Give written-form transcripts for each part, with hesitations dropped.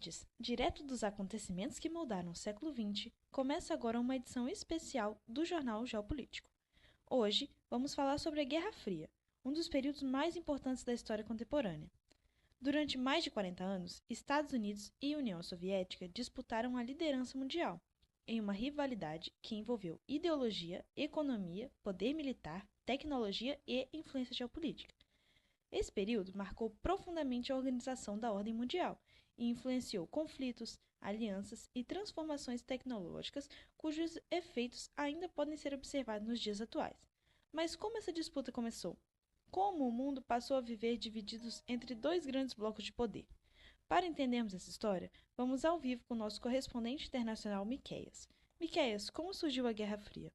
Curiosidades, direto dos acontecimentos que moldaram o século XX, começa agora uma edição especial do Jornal Geopolítico. Hoje, vamos falar sobre a Guerra Fria, um dos períodos mais importantes da história contemporânea. Durante mais de 40 anos, Estados Unidos e União Soviética disputaram a liderança mundial, em uma rivalidade que envolveu ideologia, economia, poder militar, tecnologia e influência geopolítica. Esse período marcou profundamente a organização da ordem mundial e influenciou conflitos, alianças e transformações tecnológicas cujos efeitos ainda podem ser observados nos dias atuais. Mas como essa disputa começou? Como o mundo passou a viver divididos entre dois grandes blocos de poder? Para entendermos essa história, vamos ao vivo com o nosso correspondente internacional Miqueias. Miqueias, como surgiu a Guerra Fria?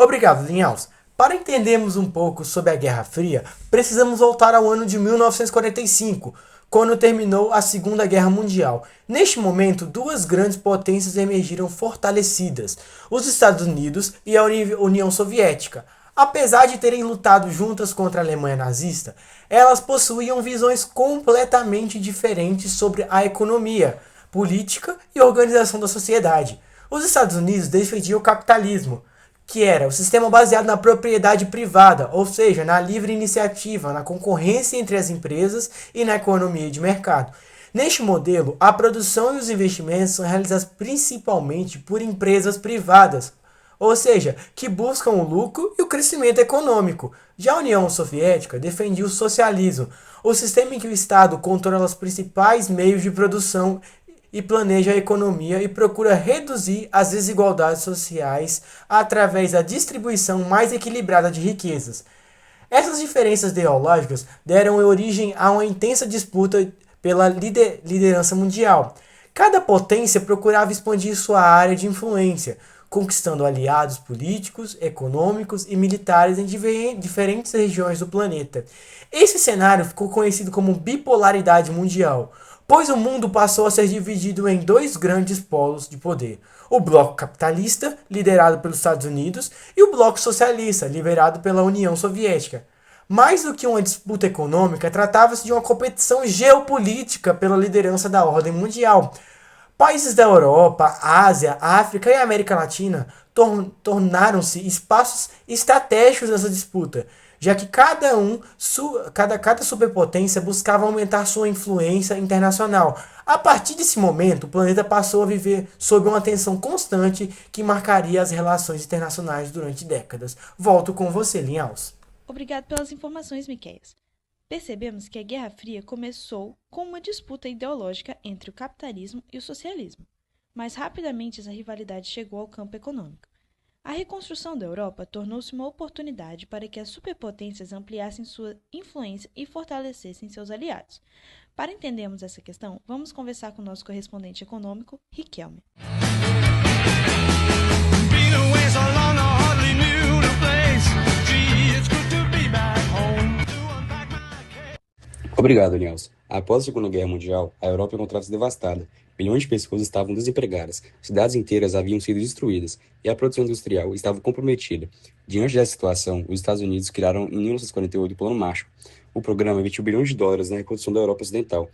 Obrigado, Linhaus. Para entendermos um pouco sobre a Guerra Fria, precisamos voltar ao ano de 1945, quando terminou a Segunda Guerra Mundial. Neste momento, duas grandes potências emergiram fortalecidas, os Estados Unidos e a União Soviética. Apesar de terem lutado juntas contra a Alemanha nazista, elas possuíam visões completamente diferentes sobre a economia, política e organização da sociedade. Os Estados Unidos defendiam o capitalismo, que era o sistema baseado na propriedade privada, ou seja, na livre iniciativa, na concorrência entre as empresas e na economia de mercado. Neste modelo, a produção e os investimentos são realizados principalmente por empresas privadas, ou seja, que buscam o lucro e o crescimento econômico. Já a União Soviética defendia o socialismo, o sistema em que o Estado controla os principais meios de produção e planeja a economia e procura reduzir as desigualdades sociais através da distribuição mais equilibrada de riquezas. Essas diferenças ideológicas deram origem a uma intensa disputa pela liderança mundial. Cada potência procurava expandir sua área de influência, conquistando aliados políticos, econômicos e militares em diferentes regiões do planeta. Esse cenário ficou conhecido como bipolaridade mundial, pois o mundo passou a ser dividido em dois grandes polos de poder: o bloco capitalista, liderado pelos Estados Unidos, e o bloco socialista, liderado pela União Soviética. Mais do que uma disputa econômica, tratava-se de uma competição geopolítica pela liderança da ordem mundial. Países da Europa, Ásia, África e América Latina tornaram-se espaços estratégicos nessa disputa, já que cada superpotência buscava aumentar sua influência internacional. A partir desse momento, o planeta passou a viver sob uma tensão constante que marcaria as relações internacionais durante décadas. Volto com você, Linhaus. Obrigado pelas informações, Miqueias. Percebemos que a Guerra Fria começou com uma disputa ideológica entre o capitalismo e o socialismo, mas rapidamente essa rivalidade chegou ao campo econômico. A reconstrução da Europa tornou-se uma oportunidade para que as superpotências ampliassem sua influência e fortalecessem seus aliados. Para entendermos essa questão, vamos conversar com o nosso correspondente econômico, Riquelme. Obrigado, Nels. Após a Segunda Guerra Mundial, a Europa encontrava-se devastada. Milhões de pessoas estavam desempregadas, cidades inteiras haviam sido destruídas e a produção industrial estava comprometida. Diante dessa situação, os Estados Unidos criaram em 1948 o Plano Marshall. O programa investiu bilhões de dólares na reconstrução da Europa Ocidental.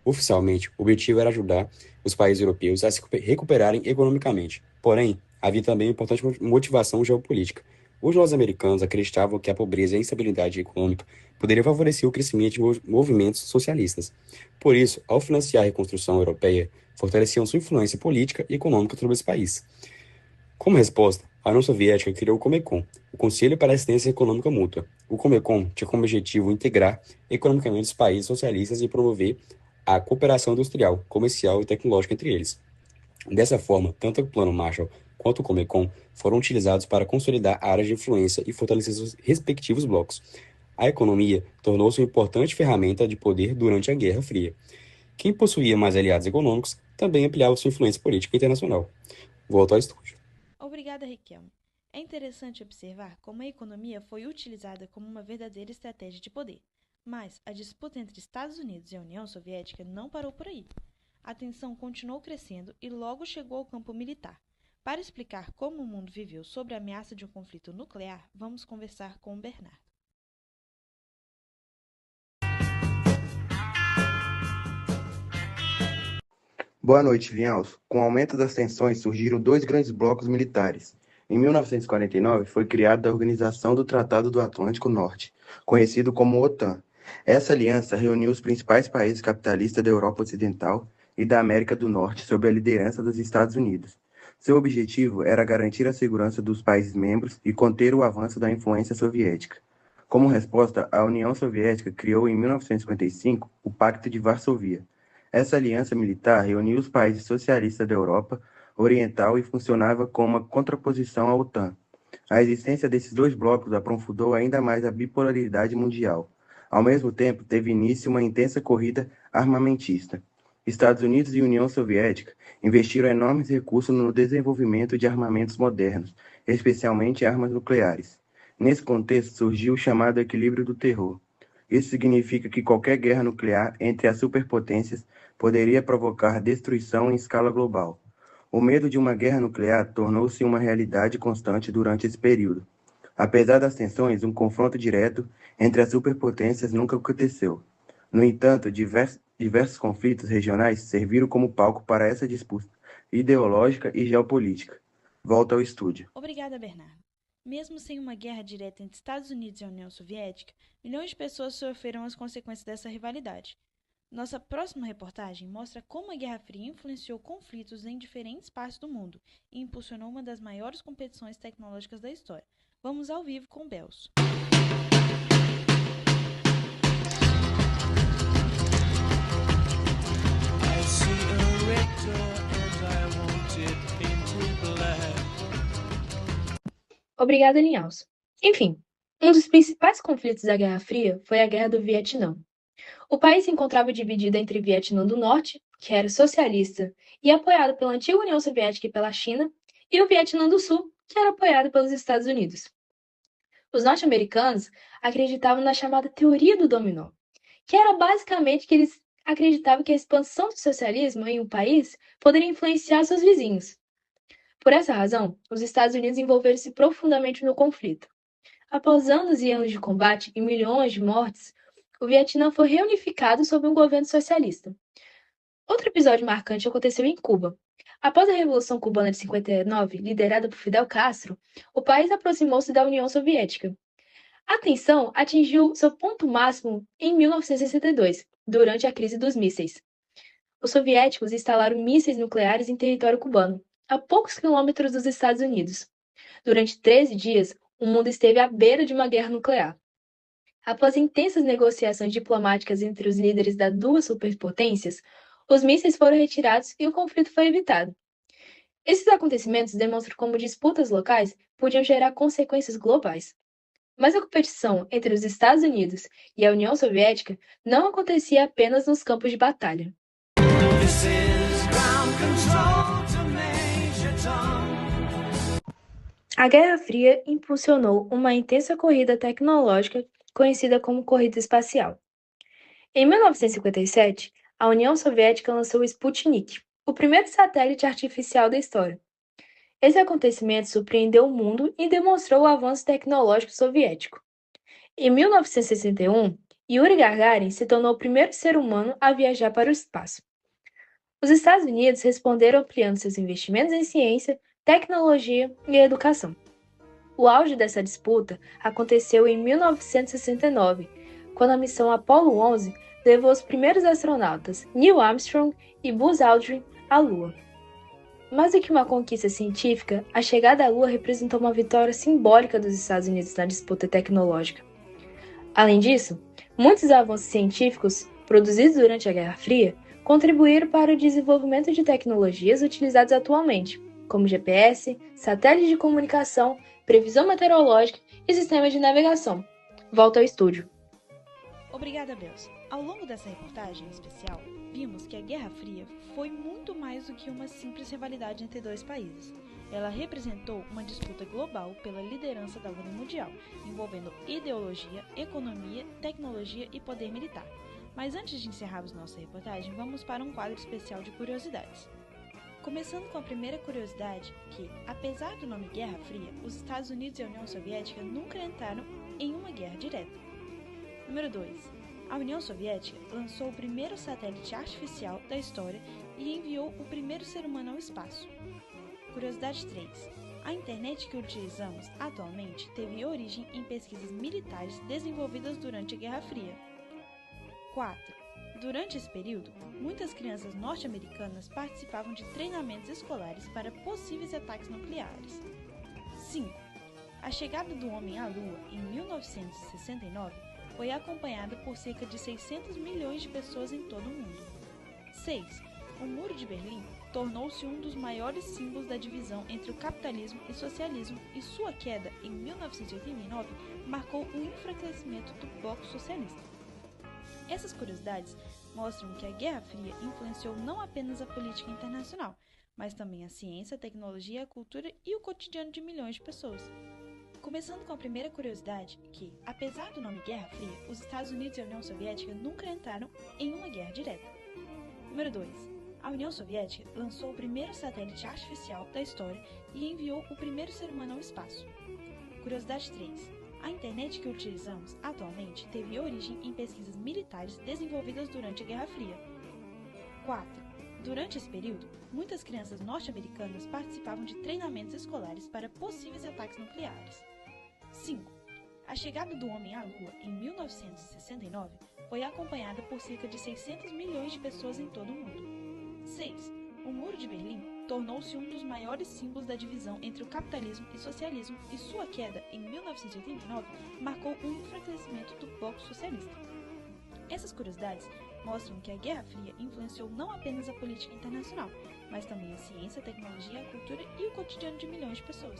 Oficialmente, o objetivo era ajudar os países europeus a se recuperarem economicamente. Porém, havia também uma importante motivação geopolítica. Os norte-americanos acreditavam que a pobreza e a instabilidade econômica poderiam favorecer o crescimento de movimentos socialistas. Por isso, ao financiar a reconstrução europeia, fortaleciam sua influência política e econômica sobre esse país. Como resposta, a União Soviética criou o Comecon, o Conselho para a Assistência Econômica Mútua. O Comecon tinha como objetivo integrar economicamente os países socialistas e promover a cooperação industrial, comercial e tecnológica entre eles. Dessa forma, tanto o Plano Marshall quanto o Comecon foram utilizados para consolidar áreas de influência e fortalecer seus respectivos blocos. A economia tornou-se uma importante ferramenta de poder durante a Guerra Fria. Quem possuía mais aliados econômicos também ampliava sua influência política internacional. Volto ao estúdio. Obrigada, Riquelme. É interessante observar como a economia foi utilizada como uma verdadeira estratégia de poder. Mas a disputa entre Estados Unidos e a União Soviética não parou por aí. A tensão continuou crescendo e logo chegou ao campo militar. Para explicar como o mundo viveu sob a ameaça de um conflito nuclear, vamos conversar com o Bernardo. Boa noite, Linhaus. Com o aumento das tensões, surgiram dois grandes blocos militares. Em 1949, foi criada a Organização do Tratado do Atlântico Norte, conhecido como OTAN. Essa aliança reuniu os principais países capitalistas da Europa Ocidental e da América do Norte sob a liderança dos Estados Unidos. Seu objetivo era garantir a segurança dos países membros e conter o avanço da influência soviética. Como resposta, a União Soviética criou em 1955 o Pacto de Varsóvia. Essa aliança militar reuniu os países socialistas da Europa Oriental e funcionava como uma contraposição à OTAN. A existência desses dois blocos aprofundou ainda mais a bipolaridade mundial. Ao mesmo tempo, teve início uma intensa corrida armamentista. Estados Unidos e União Soviética investiram enormes recursos no desenvolvimento de armamentos modernos, especialmente armas nucleares. Nesse contexto, surgiu o chamado equilíbrio do terror. Isso significa que qualquer guerra nuclear entre as superpotências poderia provocar destruição em escala global. O medo de uma guerra nuclear tornou-se uma realidade constante durante esse período. Apesar das tensões, um confronto direto entre as superpotências nunca aconteceu. No entanto, diversos conflitos regionais serviram como palco para essa disputa ideológica e geopolítica. Volta ao estúdio. Obrigada, Bernardo. Mesmo sem uma guerra direta entre Estados Unidos e a União Soviética, milhões de pessoas sofreram as consequências dessa rivalidade. Nossa próxima reportagem mostra como a Guerra Fria influenciou conflitos em diferentes partes do mundo e impulsionou uma das maiores competições tecnológicas da história. Vamos ao vivo com Belso. Obrigada, Linhaus. Enfim, um dos principais conflitos da Guerra Fria foi a Guerra do Vietnã. O país se encontrava dividido entre Vietnã do Norte, que era socialista e apoiado pela antiga União Soviética e pela China, e o Vietnã do Sul, que era apoiado pelos Estados Unidos. Os norte-americanos acreditavam na chamada teoria do dominó, que era basicamente que eles acreditavam que a expansão do socialismo em um país poderia influenciar seus vizinhos. Por essa razão, os Estados Unidos envolveram-se profundamente no conflito. Após anos e anos de combate e milhões de mortes, o Vietnã foi reunificado sob um governo socialista. Outro episódio marcante aconteceu em Cuba. Após a Revolução Cubana de 59, liderada por Fidel Castro, o país aproximou-se da União Soviética. A tensão atingiu seu ponto máximo em 1962, durante a crise dos mísseis. Os soviéticos instalaram mísseis nucleares em território cubano, a poucos quilômetros dos Estados Unidos. Durante 13 dias, o mundo esteve à beira de uma guerra nuclear. Após intensas negociações diplomáticas entre os líderes das duas superpotências, os mísseis foram retirados e o conflito foi evitado. Esses acontecimentos demonstram como disputas locais podiam gerar consequências globais. Mas a competição entre os Estados Unidos e a União Soviética não acontecia apenas nos campos de batalha. A Guerra Fria impulsionou uma intensa corrida tecnológica conhecida como corrida espacial. Em 1957, a União Soviética lançou o Sputnik, o primeiro satélite artificial da história. Esse acontecimento surpreendeu o mundo e demonstrou o avanço tecnológico soviético. Em 1961, Yuri Gagarin se tornou o primeiro ser humano a viajar para o espaço. Os Estados Unidos responderam ampliando seus investimentos em ciência, tecnologia e educação. O auge dessa disputa aconteceu em 1969, quando a missão Apollo 11 levou os primeiros astronautas Neil Armstrong e Buzz Aldrin à Lua. Mais do que uma conquista científica, a chegada à Lua representou uma vitória simbólica dos Estados Unidos na disputa tecnológica. Além disso, muitos avanços científicos produzidos durante a Guerra Fria contribuíram para o desenvolvimento de tecnologias utilizadas atualmente, como GPS, satélites de comunicação, previsão meteorológica e sistemas de navegação. Volta ao estúdio. Obrigada, Belsa. Ao longo dessa reportagem especial, vimos que a Guerra Fria foi muito mais do que uma simples rivalidade entre dois países. Ela representou uma disputa global pela liderança da ordem mundial, envolvendo ideologia, economia, tecnologia e poder militar. Mas antes de encerrarmos nossa reportagem, vamos para um quadro especial de curiosidades. Começando com a primeira curiosidade, que, apesar do nome Guerra Fria, os Estados Unidos e a União Soviética nunca entraram em uma guerra direta. Número 2. A União Soviética lançou o primeiro satélite artificial da história e enviou o primeiro ser humano ao espaço. Curiosidade 3. A internet que utilizamos atualmente teve origem em pesquisas militares desenvolvidas durante a Guerra Fria. 4. Durante esse período, muitas crianças norte-americanas participavam de treinamentos escolares para possíveis ataques nucleares. 5. A chegada do homem à Lua em 1969 foi acompanhada por cerca de 600 milhões de pessoas em todo o mundo. 6. O Muro de Berlim tornou-se um dos maiores símbolos da divisão entre o capitalismo e o socialismo, e sua queda em 1989 marcou o enfraquecimento do Bloco Socialista. Essas curiosidades mostram que a Guerra Fria influenciou não apenas a política internacional, mas também a ciência, a tecnologia, a cultura e o cotidiano de milhões de pessoas. Começando com a primeira curiosidade, que, apesar do nome Guerra Fria, os Estados Unidos e a União Soviética nunca entraram em uma guerra direta. Número 2. A União Soviética lançou o primeiro satélite artificial da história e enviou o primeiro ser humano ao espaço. Curiosidade 3. A internet que utilizamos atualmente teve origem em pesquisas militares desenvolvidas durante a Guerra Fria. 4. Durante esse período, muitas crianças norte-americanas participavam de treinamentos escolares para possíveis ataques nucleares. 5. A chegada do homem à Lua em 1969 foi acompanhada por cerca de 600 milhões de pessoas em todo o mundo. 6. O Muro de Berlim tornou-se um dos maiores símbolos da divisão entre o capitalismo e o socialismo, e sua queda em 1989 marcou o enfraquecimento do Bloco Socialista. Essas curiosidades mostram que a Guerra Fria influenciou não apenas a política internacional, mas também a ciência, a tecnologia, a cultura e o cotidiano de milhões de pessoas.